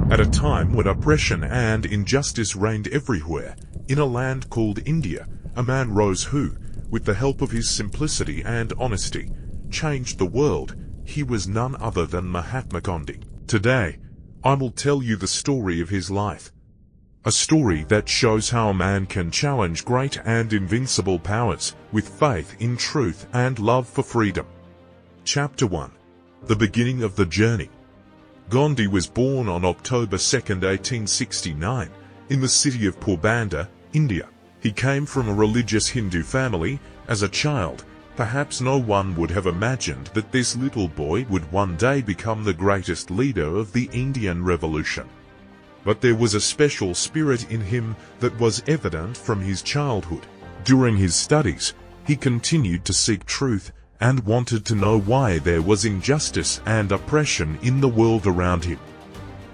At a time when oppression and injustice reigned everywhere, in a land called India, a man rose who, with the help of his simplicity and honesty, changed the world. He was none other than Mahatma Gandhi. Today, I will tell you the story of his life. A story that shows how a man can challenge great and invincible powers with faith in truth and love for freedom. Chapter 1. The beginning of the journey. Gandhi was born on October 2, 1869, in the city of Porbandar, India. He came from a religious Hindu family. As a child, perhaps no one would have imagined that this little boy would one day become the greatest leader of the Indian Revolution. But there was a special spirit in him that was evident from his childhood. During his studies, he continued to seek truth and wanted to know why there was injustice and oppression in the world around him.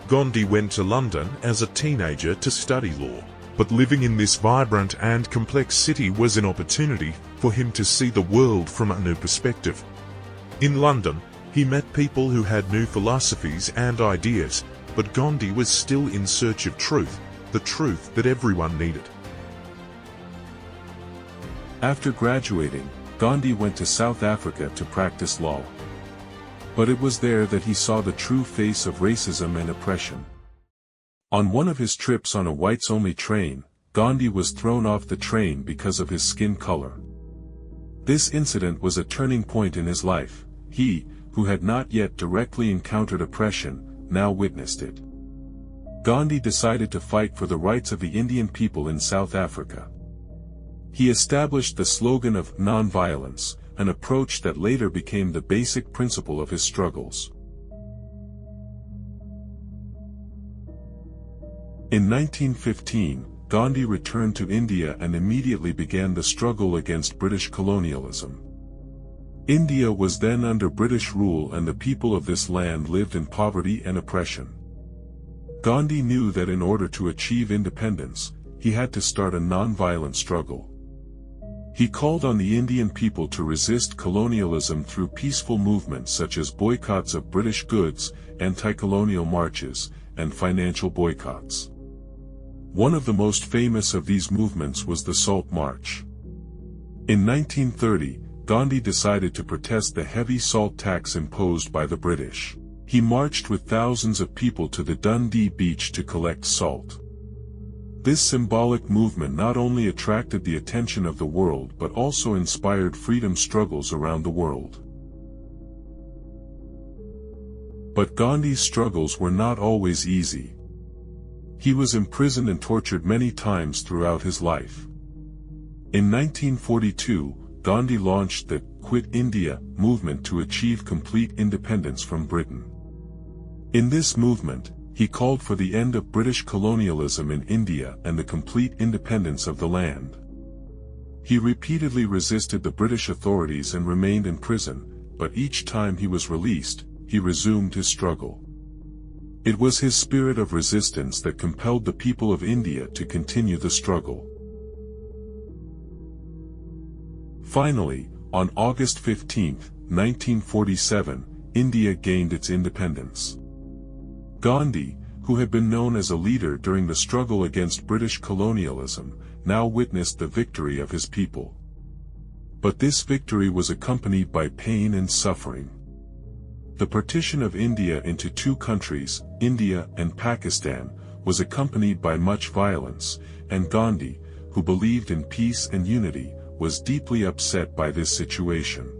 Gandhi went to London as a teenager to study law, but living in this vibrant and complex city was an opportunity for him to see the world from a new perspective. In London, he met people who had new philosophies and ideas, but Gandhi was still in search of truth, the truth that everyone needed. After graduating, Gandhi went to South Africa to practice law. But it was there that he saw the true face of racism and oppression. On one of his trips on a whites-only train, Gandhi was thrown off the train because of his skin color. This incident was a turning point in his life. He, who had not yet directly encountered oppression, now witnessed it. Gandhi decided to fight for the rights of the Indian people in South Africa. He established the slogan of non-violence, an approach that later became the basic principle of his struggles. In 1915, Gandhi returned to India and immediately began the struggle against British colonialism. India was then under British rule and the people of this land lived in poverty and oppression. Gandhi knew that in order to achieve independence, he had to start a non-violent struggle. He called on the Indian people to resist colonialism through peaceful movements such as boycotts of British goods, anti-colonial marches, and financial boycotts. One of the most famous of these movements was the Salt March. In 1930, Gandhi decided to protest the heavy salt tax imposed by the British. He marched with thousands of people to the Dundee beach to collect salt. This symbolic movement not only attracted the attention of the world but also inspired freedom struggles around the world. But Gandhi's struggles were not always easy. He was imprisoned and tortured many times throughout his life. In 1942, Gandhi launched the Quit India movement to achieve complete independence from Britain. In this movement, he called for the end of British colonialism in India and the complete independence of the land. He repeatedly resisted the British authorities and remained in prison, but each time he was released, he resumed his struggle. It was his spirit of resistance that compelled the people of India to continue the struggle. Finally, on August 15, 1947, India gained its independence. Gandhi, who had been known as a leader during the struggle against British colonialism, now witnessed the victory of his people. But this victory was accompanied by pain and suffering. The partition of India into two countries, India and Pakistan, was accompanied by much violence, and Gandhi, who believed in peace and unity, was deeply upset by this situation.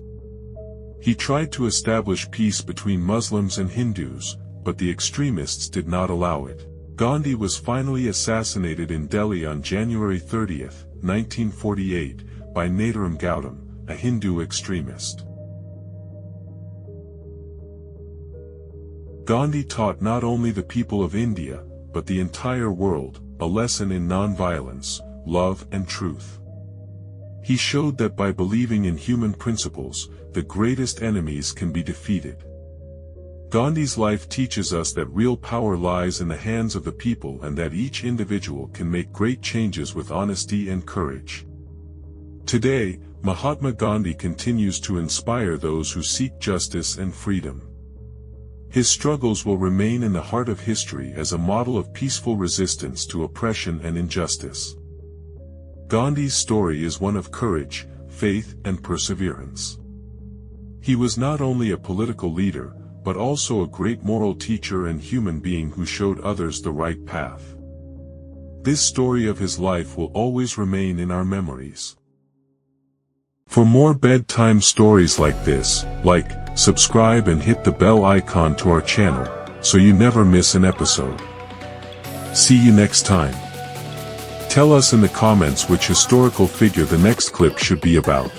He tried to establish peace between Muslims and Hindus, but the extremists did not allow it. Gandhi was finally assassinated in Delhi on January 30, 1948, by Nathuram Gautam, a Hindu extremist. Gandhi taught not only the people of India, but the entire world, a lesson in non-violence, love and truth. He showed that by believing in human principles, the greatest enemies can be defeated. Gandhi's life teaches us that real power lies in the hands of the people and that each individual can make great changes with honesty and courage. Today, Mahatma Gandhi continues to inspire those who seek justice and freedom. His struggles will remain in the heart of history as a model of peaceful resistance to oppression and injustice. Gandhi's story is one of courage, faith, and perseverance. He was not only a political leader, but also a great moral teacher and human being who showed others the right path. This story of his life will always remain in our memories. For more bedtime stories like this, subscribe and hit the bell icon to our channel, so you never miss an episode. See you next time. Tell us in the comments which historical figure the next clip should be about.